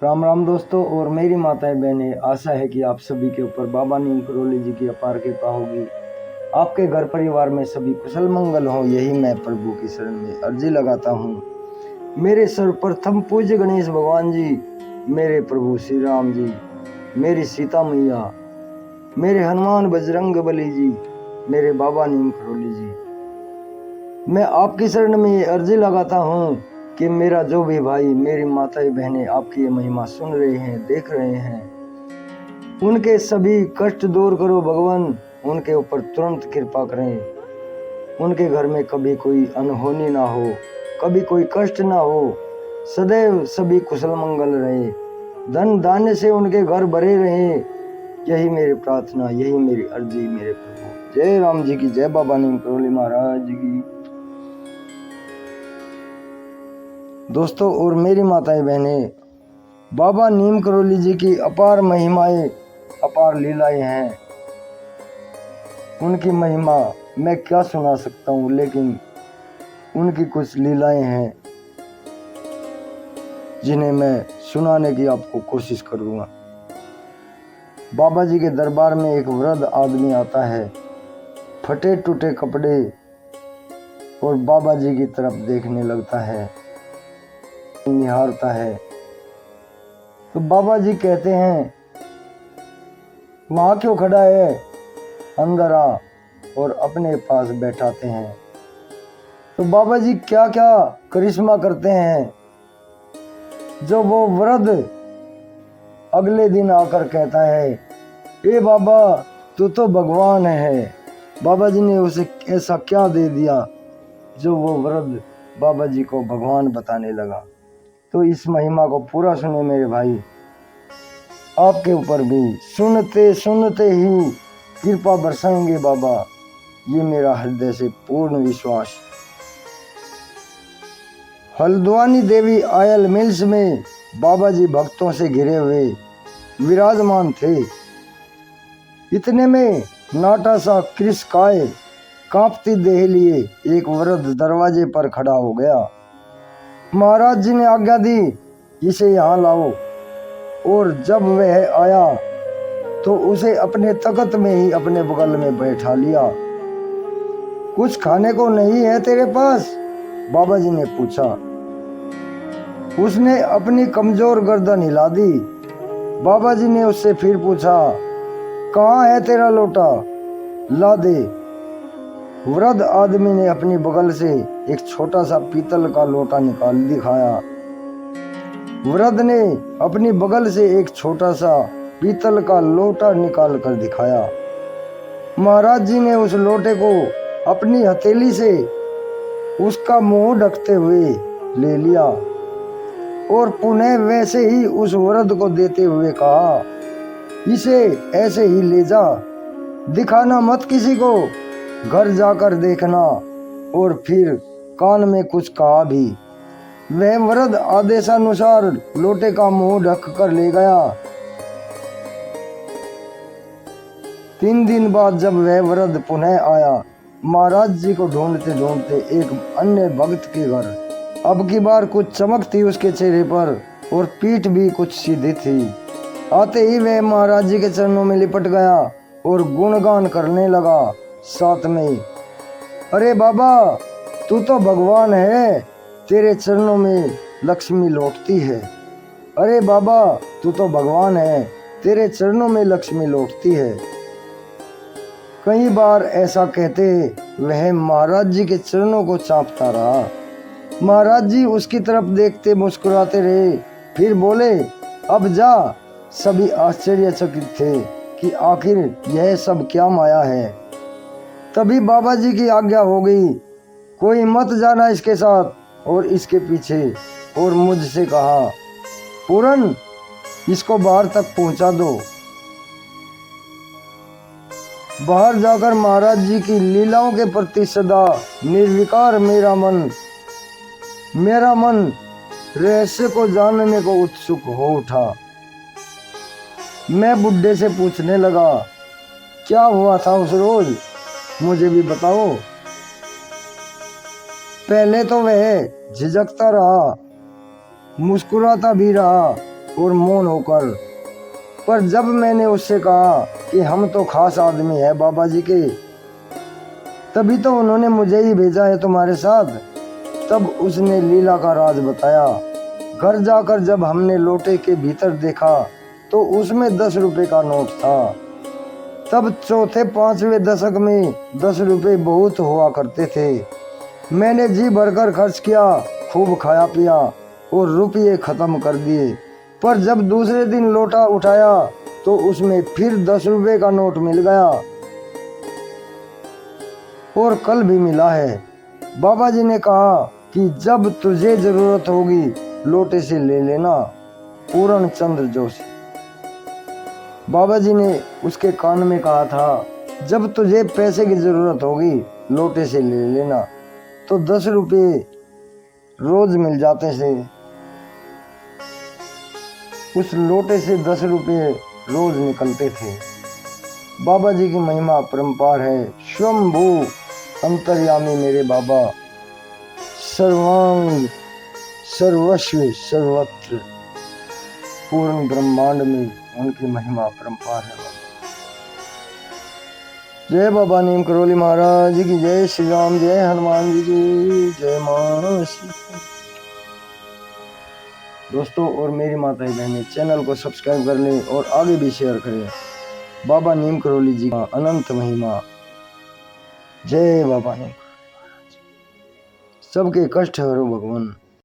राम राम दोस्तों और मेरी माताएं बहनें, आशा है कि आप सभी के ऊपर बाबा नीम करोली जी की अपार कृपा होगी। आपके घर परिवार में सभी कुशल मंगल हो, यही मैं प्रभु की शरण में अर्जी लगाता हूँ। मेरे सर्वप्रथम पूज्य गणेश भगवान जी, मेरे प्रभु श्री राम जी, मेरी सीता मैया, मेरे हनुमान बजरंग बली जी, मेरे बाबा नीम करोली जी, मैं आपकी शरण में अर्जी लगाता हूँ कि मेरा जो भी भाई, मेरी माताएं बहनें आपकी ये महिमा सुन रहे हैं, देख रहे हैं, उनके सभी कष्ट दूर करो भगवान। उनके ऊपर तुरंत कृपा करें। उनके घर में कभी कोई अनहोनी ना हो, कभी कोई कष्ट ना हो, सदैव सभी कुशल मंगल रहे, धन धान्य से उनके घर भरे रहे। यही मेरी प्रार्थना, यही मेरी अर्जी मेरे प्रभु। जय राम जी की जय, बाबा नीम करोली महाराज जी की। दोस्तों और मेरी माताएं बहनें, बाबा नीम करोली जी की अपार महिमाएं, अपार लीलाएं हैं। उनकी महिमा मैं क्या सुना सकता हूँ, लेकिन उनकी कुछ लीलाएं हैं जिन्हें मैं सुनाने की आपको कोशिश करूँगा। बाबा जी के दरबार में एक वृद्ध आदमी आता है, फटे टूटे कपड़े, और बाबा जी की तरफ देखने लगता है, निहारता है। तो बाबा जी कहते हैं, वहाँ क्यों खड़ा है, अंदर आ, और अपने पास बैठाते हैं। तो बाबा जी क्या क्या करिश्मा करते हैं, जो वो वृद्ध अगले दिन आकर कहता है, ए बाबा तू तो भगवान है। बाबा जी ने उसे ऐसा क्या दे दिया जो वो वृद्ध बाबा जी को भगवान बताने लगा। तो इस महिमा को पूरा सुने मेरे भाई, आपके ऊपर भी सुनते सुनते ही कृपा बरसाएंगे बाबा, ये मेरा हृदय से पूर्ण विश्वास। हल्द्वानी देवी आयल मिल्स में बाबा जी भक्तों से घिरे हुए विराजमान थे। इतने में नाटा सा क्रिस काय कांपती देह लिए एक वृद्ध दरवाजे पर खड़ा हो गया। महाराज जी ने आज्ञा दी, इसे यहाँ लाओ। और जब वह आया तो उसे अपने तख्त में ही अपने बगल में बैठा लिया। कुछ खाने को नहीं है तेरे पास, बाबा जी ने पूछा। उसने अपनी कमजोर गर्दन हिला दी। बाबा जी ने उससे फिर पूछा, कहाँ है तेरा लोटा, ला दे। वृद्ध आदमी ने अपनी बगल से एक छोटा सा पीतल का लोटा निकाल दिखाया। वृद्ध ने अपनी बगल से एक छोटा सा पीतल का लोटा निकाल कर दिखाया। महाराज जी ने उस लोटे को अपनी हथेली से उसका मुंह ढकते हुए ले लिया और पुनः वैसे ही उस वृद्ध को देते हुए कहा, इसे ऐसे ही ले जा, दिखाना मत किसी को, घर जाकर देखना। और फिर कान में कुछ कहा भी। वह वृद्ध आदेशानुसार लोटे का मुंह ढक कर ले गया। 3 दिन बाद जब वह वृद्ध पुनः आया, महाराज जी को ढूंढते ढूंढते एक अन्य भक्त के घर, अब की बार कुछ चमक थी उसके चेहरे पर और पीठ भी कुछ सीधी थी। आते ही वह महाराज जी के चरणों में लिपट गया और गुणगान करने लगा साथ में, अरे बाबा तू तो भगवान है, तेरे चरणों में लक्ष्मी लौटती है। अरे बाबा तू तो भगवान है, तेरे चरणों में लक्ष्मी लौटती है। कई बार ऐसा कहते वह महाराज जी के चरणों को चापता रहा। महाराज जी उसकी तरफ देखते मुस्कुराते रहे, फिर बोले, अब जा। सभी आश्चर्यचकित थे कि आखिर यह सब क्या माया है। तभी बाबा जी की आज्ञा हो गई, कोई मत जाना इसके साथ और इसके पीछे। और मुझसे कहा, पूरन इसको बाहर तक पहुंचा दो। बाहर जाकर महाराज जी की लीलाओं के प्रति सदा निर्विकार मेरा मन रहस्य को जानने को उत्सुक हो उठा। मैं बुड्ढे से पूछने लगा, क्या हुआ था उस रोज, मुझे भी बताओ। पहले तो वह झिझकता रहा, मुस्कुराता भी रहा, और मौन होकर। पर जब मैंने उससे कहा कि हम तो खास आदमी है बाबा जी के, तभी तो उन्होंने मुझे ही भेजा है तुम्हारे साथ, तब उसने लीला का राज बताया। घर जाकर जब हमने लोटे के भीतर देखा तो उसमें 10 रुपए का नोट था। तब चौथे पांचवें दशक में 10 रुपए बहुत हुआ करते थे। मैंने जी भरकर खर्च किया, खूब खाया पिया और रुपये खत्म कर दिए। पर जब दूसरे दिन लोटा उठाया तो उसमें फिर 10 रुपए का नोट मिल गया और कल भी मिला है। बाबा जी ने कहा कि जब तुझे जरूरत होगी लोटे से ले लेना। पूर्ण चंद्र जोशी। बाबा जी ने उसके कान में कहा था, जब तुझे पैसे की जरूरत होगी लोटे से ले लेना। तो 10 रुपये रोज मिल जाते थे। उस लोटे से 10 रुपये रोज निकलते थे। बाबा जी की महिमा अपरंपार है। स्वयंभू अंतर्यामी मेरे बाबा, सर्वांग सर्वस्व सर्वत्र, पूर्ण ब्रह्मांड में उनकी महिमा अपरंपार है। जय बाबा नीम करौली महाराज की जय। श्री राम जय हनुमान जी की जय। मां दोस्तों और मेरी माताएं बहनें, चैनल को सब्सक्राइब कर लें और आगे भी शेयर करें। बाबा नीम करौली जी का अनंत महिमा। जय बाबा नीम। सबके कष्ट हरो भगवान।